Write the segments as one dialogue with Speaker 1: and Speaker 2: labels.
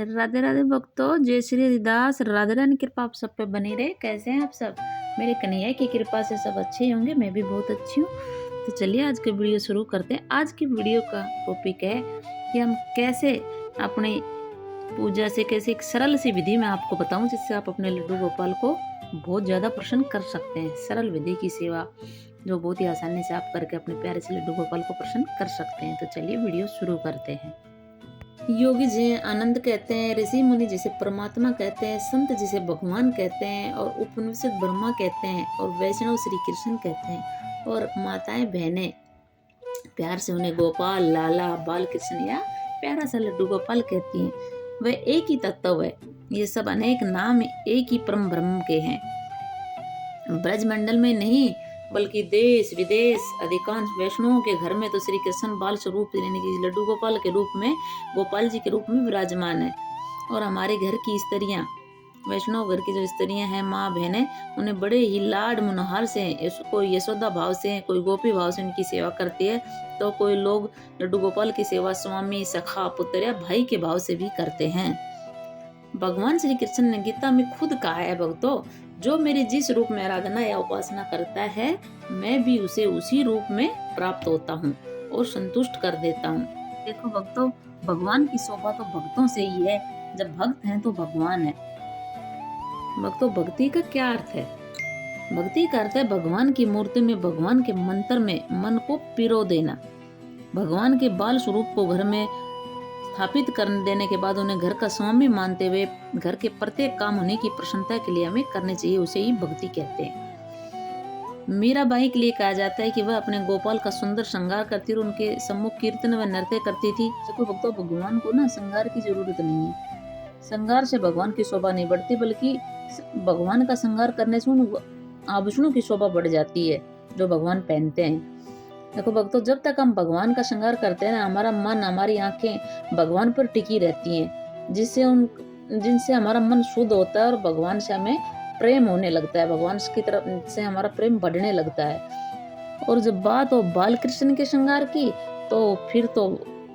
Speaker 1: राधे राधे भक्तों, जय श्री हरिदास। राधे रानी की कृपा आप सब पे बनी रहे। कैसे हैं आप सब? मेरे कन्हैया की कृपा से सब अच्छे होंगे। मैं भी बहुत अच्छी हूँ। तो चलिए आज की वीडियो शुरू करते हैं। आज की वीडियो का टॉपिक है कि हम कैसे अपनी पूजा से कैसे एक सरल सी विधि मैं आपको बताऊं जिससे आप अपने लड्डू गोपाल को बहुत ज़्यादा प्रसन्न कर सकते हैं। सरल विधि की सेवा जो बहुत ही आसानी से आप करके अपने प्यारे से लड्डू गोपाल को प्रसन्न कर सकते हैं। तो चलिए वीडियो शुरू करते हैं। योगी जी आनंद कहते हैं, ऋषि मुनि जिसे परमात्मा कहते हैं, संत जिसे भगवान कहते हैं, और उपनिषद ब्रह्मा कहते हैं, और वैष्णव श्री कृष्ण कहते हैं, और माताएं बहनें प्यार से उन्हें गोपाल, लाला, बाल कृष्ण या प्यारा सा लड्डू गोपाल कहती हैं। वह एक ही तत्व है। ये सब अनेक नाम एक ही परम ब्रह्म के हैं। ब्रजमंडल में नहीं बल्कि देश विदेश अधिकांश वैष्णवों के घर में तो श्री कृष्ण बाल स्वरूप यानी कि लड्डू गोपाल के रूप में, गोपाल जी के रूप में विराजमान है। और हमारे घर की स्त्रियां, वैष्णव घर की जो स्त्रियां हैं, माँ बहनें, उन्हें बड़े ही लाड मुनहार से, कोई यशोदा भाव से, कोई गोपी भाव से उनकी सेवा करती है। तो कोई लोग लड्डू गोपाल की सेवा स्वामी, सखा, पुत्र या भाई के भाव से भी करते हैं। भगवान श्री कृष्ण ने गीता में खुद कहा है, भक्तों, जो मेरे जिस रूप में आराधना या उपासना करता है मैं भी उसे उसी रूप में प्राप्त होता हूँ और संतुष्ट कर देता हूँ। देखो भक्तों, भगवान की शोभा तो भक्तों से ही है। जब भक्त हैं तो भगवान है। भक्तों, भक्ति का क्या अर्थ है? भक्ति का अर्थ है भगवान की मूर्ति में, भगवान के मंत्र में मन को पिरो देना। भगवान के बाल स्वरूप को घर में स्थापित कर देने के बाद उन्हें घर का स्वामी मानते हुए घर के प्रत्येक काम होने की प्रसन्नता के लिए हमें करनी चाहिए। उसे ही भक्ति कहते हैं। मीराबाई के लिए कहा जाता है कि वह अपने गोपाल का सुंदर श्रृंगार करती और उनके सम्मुख कीर्तन व नृत्य करती थी। देखो भक्तों, भगवान को ना श्रृंगार की जरूरत नहीं है। श्रृंगार से भगवान की शोभा नहीं बढ़ती, बल्कि भगवान का श्रृंगार करने से उन आभूषणों की शोभा बढ़ जाती है जो भगवान पहनते हैं। देखो भक्तों, जब तक हम भगवान का श्रृंगार करते हैं ना, हमारा मन, हमारी आंखें भगवान पर टिकी रहती हैं, जिनसे हमारा मन शुद्ध होता है और भगवान से हमें प्रेम होने लगता है। भगवान की तरफ से हमारा प्रेम बढ़ने लगता है। और जब बात हो बाल कृष्ण के श्रृंगार की, तो फिर तो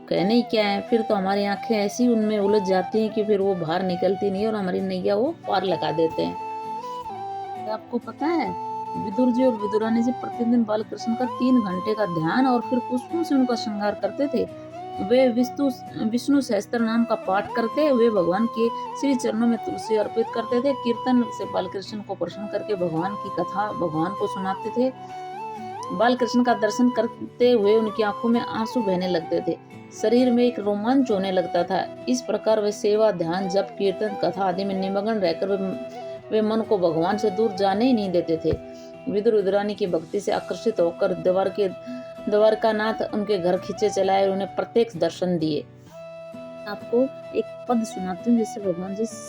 Speaker 1: कहने ही क्या है। फिर तो हमारी आंखें ऐसी उनमें उलझ जाती हैं कि फिर वो बाहर निकलती नहीं और हमारी नैया वो पार लगा देते हैं। आपको पता है, विदुर जी और विदुरानी जी प्रतिदिन बाल कृष्ण का 3 घंटे का ध्यान और फिर पुष्पों से उनका श्रृंगार करते थे। वे विष्णु सहस्त्र नाम का पाठ करते हुए भगवान के श्री चरणों में तुलसी अर्पित करते थे। कीर्तन से बाल कृष्ण को प्रसन्न करके भगवान की कथा भगवान को सुनाते थे। बाल कृष्ण का दर्शन करते हुए उनकी आंखों में आंसू बहने लगते थे, शरीर में एक रोमांच होने लगता था। इस प्रकार वे सेवा, ध्यान, जप, कीर्तन, कथा आदि में निमग्न रहकर वे मन को भगवान से दूर जाने ही नहीं देते थे। विदुर विदुरानी की भक्ति से आकर्षित होकर द्वारकानाथ उनके घर खींचे चलाए और उन्हें प्रत्यक्ष दर्शन दिए। आपको एक पद सुनाती हूँ जिससे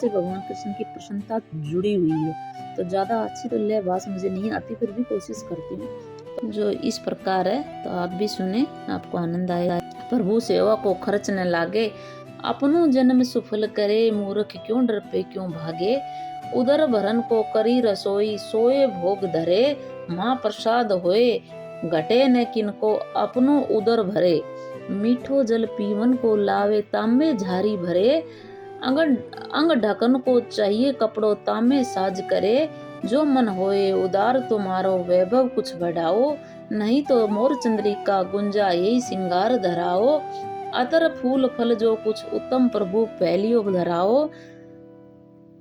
Speaker 1: भगवान कृष्ण की प्रसन्नता जुड़ी हुई है। तो ज्यादा अच्छी तो लय भाषा मुझे नहीं आती, फिर भी कोशिश करती हूँ। जो इस प्रकार है, तो आप भी सुने, आपको आनंद आएगा। प्रभु सेवा को खर्च न लागे, अपनो जन्म सुफल करे, मूर्ख क्यों डर पे क्यों भागे। उदर भरन को करी रसोई, सोए भोग धरे, माँ प्रसाद होए, घटे न किनको अपनो उदर भरे। मीठो जल पीवन को लावे, तांबे झारी भरे, अंग ढकन को चाहिए कपड़ो, तांबे साज करे। जो मन होए उदार तुम्हारो, वैभव कुछ बढ़ाओ, नहीं तो मोर चंद्रिका गुंजा यही सिंगार धराओ। अतर फूल फल जो कुछ उत्तम प्रभु पहलियो धराओ।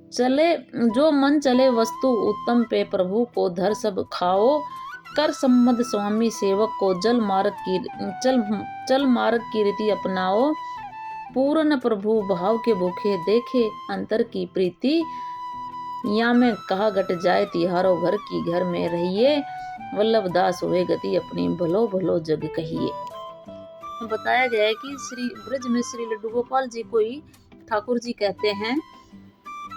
Speaker 1: चले जो मन चले वस्तु उत्तम पे, प्रभु को धर सब खाओ। कर सम्मद स्वामी सेवक को, चल मार्ग की रीति अपनाओ। पूर्ण प्रभु भाव के भूखे, देखे अंतर की प्रीति। या में कहा घट जाए तिहारो, घर की घर में रहिए। वल्लभ दास हुए गति अपनी, भलो भलो जग कहिए। बताया गया है कि श्री ब्रज में श्री लड्डू गोपाल जी को ही ठाकुर जी कहते हैं,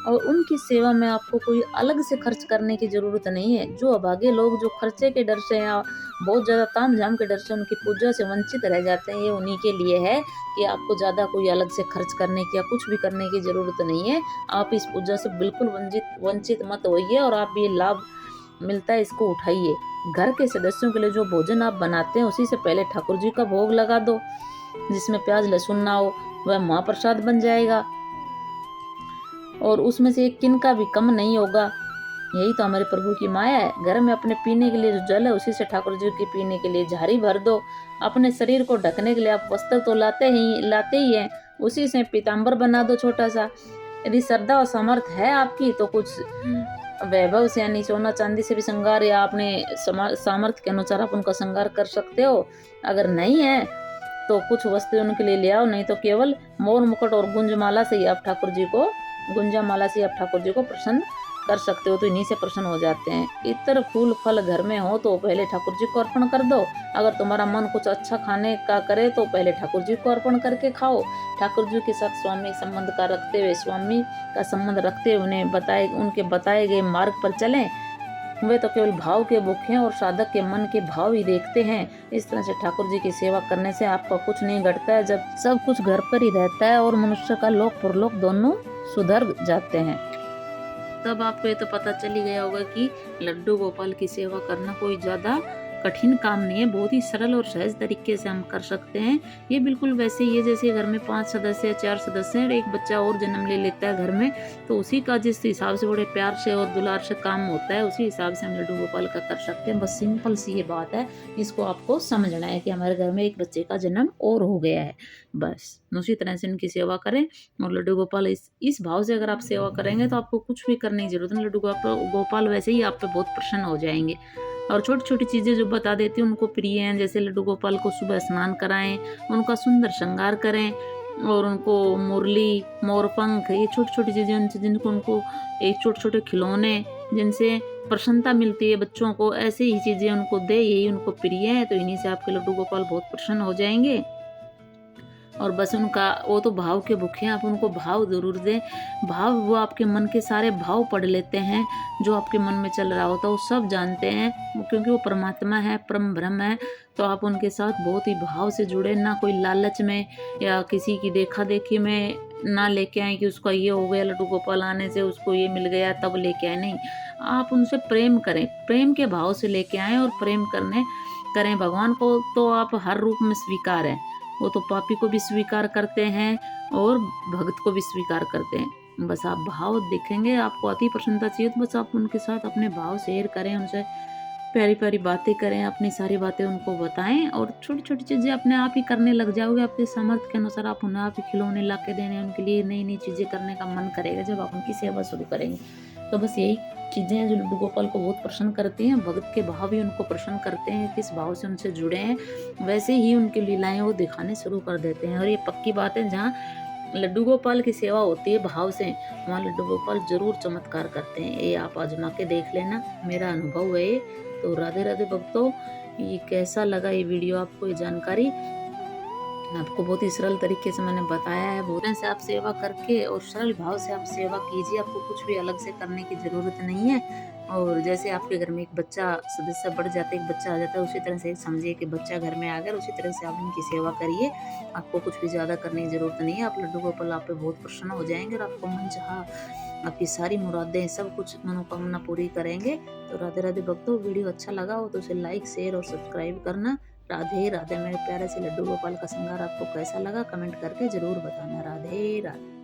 Speaker 1: और उनकी सेवा में आपको कोई अलग से खर्च करने की जरूरत नहीं है। जो अभागे लोग जो खर्चे के डर से या बहुत ज्यादा तामझाम के डर से उनकी पूजा से वंचित रह जाते हैं, ये उन्हीं के लिए है कि आपको ज्यादा कोई अलग से खर्च करने की या कुछ भी करने की जरूरत नहीं है। आप इस पूजा से बिल्कुल वंचित मत होइए और आप ये लाभ मिलता है इसको उठाइए। घर के सदस्यों के लिए जो भोजन आप बनाते हैं उसी से पहले ठाकुर जी का भोग लगा दो, जिसमें प्याज लहसुन ना हो, वह महाप्रसाद बन जाएगा। और उसमें से एक किन का भी कम नहीं होगा। यही तो हमारे प्रभु की माया है। घर में अपने पीने के लिए जो जल है उसी से ठाकुर जी के पीने के लिए झाड़ी भर दो। अपने शरीर को ढकने के लिए आप वस्त्र तो लाते ही हैं, उसी से पीताम्बर बना दो छोटा सा। यदि श्रद्धा और सामर्थ है आपकी तो कुछ वैभव से यानी सोना चांदी से भी श्रृंगार या अपने सामर्थ्य के अनुसार आप उनका श्रृंगार कर सकते हो। अगर नहीं है तो कुछ वस्तु उनके लिए ले आओ, नहीं तो केवल मोर मुकुट और गुंजमाला से ही आप ठाकुर जी को प्रसन्न कर सकते हो। तो इन्हीं से प्रसन्न हो जाते हैं। इतर फूल फल घर में हो तो पहले ठाकुर जी को अर्पण कर दो। अगर तुम्हारा मन कुछ अच्छा खाने का करे तो पहले ठाकुर जी को अर्पण करके खाओ। ठाकुर जी के साथ स्वामी का संबंध रखते हुए उनके बताए गए मार्ग पर चलें। वे तो केवल भाव के भूखे हैं और साधक के मन के भाव ही देखते हैं। इस तरह से ठाकुर जी की सेवा करने से आपका कुछ नहीं घटता है, जब सब कुछ घर पर ही रहता है और मनुष्य का लोक परलोक दोनों सुधर जाते हैं। तब आपको ये तो पता चल ही गया होगा कि लड्डू गोपाल की सेवा करना कोई ज़्यादा कठिन काम नहीं है, बहुत ही सरल और सहज तरीके से हम कर सकते हैं। ये बिल्कुल वैसे ही है जैसे घर में 5 सदस्य 4 सदस्य हैं, एक बच्चा और जन्म ले लेता है घर में, तो उसी का जिस हिसाब से बड़े प्यार से और दुलार से काम होता है उसी हिसाब से हम लड्डू गोपाल का कर सकते हैं। बस सिंपल सी ये बात है, इसको आपको समझना है कि हमारे घर में एक बच्चे का जन्म और हो गया है। बस उसी तरह से उनकी सेवा करें और लड्डू गोपाल इस भाव से अगर आप सेवा करेंगे तो आपको कुछ भी करने की जरूरत नहीं। लड्डू गोपाल वैसे ही आप पे बहुत प्रसन्न हो जाएंगे। और छोटी छोटी चीज़ें जो बता देती हैं उनको प्रिय हैं, जैसे लड्डू गोपाल को सुबह स्नान कराएं, उनका सुंदर श्रृंगार करें और उनको मुरली मोरपंख ये छोटी छोटी चीज़ें जिनको उनको एक छोटे छोटे खिलौने जिनसे प्रसन्नता मिलती है बच्चों को, ऐसे ही चीज़ें उनको दे, यही उनको प्रिय है। तो इन्हीं से आपके लड्डू गोपाल बहुत प्रसन्न हो जाएंगे। और बस उनका वो तो भाव के भूखे हैं, आप उनको भाव जरूर दें। भाव वो आपके मन के सारे भाव पढ़ लेते हैं, जो आपके मन में चल रहा होता है वो सब जानते हैं, क्योंकि वो परमात्मा है, परम ब्रह्म है। तो आप उनके साथ बहुत ही भाव से जुड़े, ना कोई लालच में या किसी की देखा देखी में ना लेके आए कि उसका ये हो गया लड्डू गोपाल आने से उसको ये मिल गया तब लेके आए, नहीं। आप उनसे प्रेम करें, प्रेम के भाव से लेके आए और प्रेम करें। भगवान को तो आप हर रूप में स्वीकार है, वो तो पापी को भी स्वीकार करते हैं और भक्त को भी स्वीकार करते हैं। बस आप भाव देखेंगे, आपको अति प्रसन्नता चाहिए तो बस आप उनके साथ अपने भाव शेयर करें, उनसे प्यारी प्यारी बातें करें, अपनी सारी बातें उनको बताएं और छोटी छोटी चीज़ें अपने आप ही करने लग जाओगे। आपके सामर्थ्य के अनुसार आप उन्हें आप ही खिलौने ला के देने, उनके लिए नई नई चीज़ें करने का मन करेगा जब आप उनकी सेवा शुरू करेंगे। तो बस यही चीज़ें हैं जो लड्डू गोपाल को बहुत प्रसन्न करती हैं। भगत के भाव ही उनको प्रसन्न करते हैं, किस भाव से उनसे जुड़े हैं वैसे ही उनकी लीलाएं वो दिखाने शुरू कर देते हैं। और ये पक्की बात है, जहाँ लड्डू गोपाल की सेवा होती है भाव से, वहाँ लड्डू गोपाल जरूर चमत्कार करते हैं। ये आप आजमा के देख लेना, मेरा अनुभव है। तो राधे राधे भक्तों, ये कैसा लगा ये वीडियो, आपको ये जानकारी आपको बहुत ही सरल तरीके से मैंने बताया है। बहुत से आप सेवा करके और सरल भाव से आप सेवा कीजिए, आपको कुछ भी अलग से करने की ज़रूरत नहीं है। और जैसे आपके घर में एक बच्चा सदस्य बढ़ जाता है, एक बच्चा आ जाता है, उसी तरह से समझिए कि बच्चा घर में आ गया, उसी तरह से आप इनकी सेवा करिए। आपको कुछ भी ज़्यादा करने की ज़रूरत नहीं है। आप लड्डू गोपाल आप पे बहुत प्रसन्न हो जाएंगे और आपको मन चाहा आपकी सारी मुरादें सब कुछ मनोकामना पूरी करेंगे। तो राधे राधे भक्तों, वीडियो अच्छा लगा हो तो उसे लाइक शेयर और सब्सक्राइब करना। राधे राधे मेरे प्यारे से लड्डू गोपाल का श्रृंगार आपको कैसा लगा कमेंट करके जरूर बताना। राधे राधे।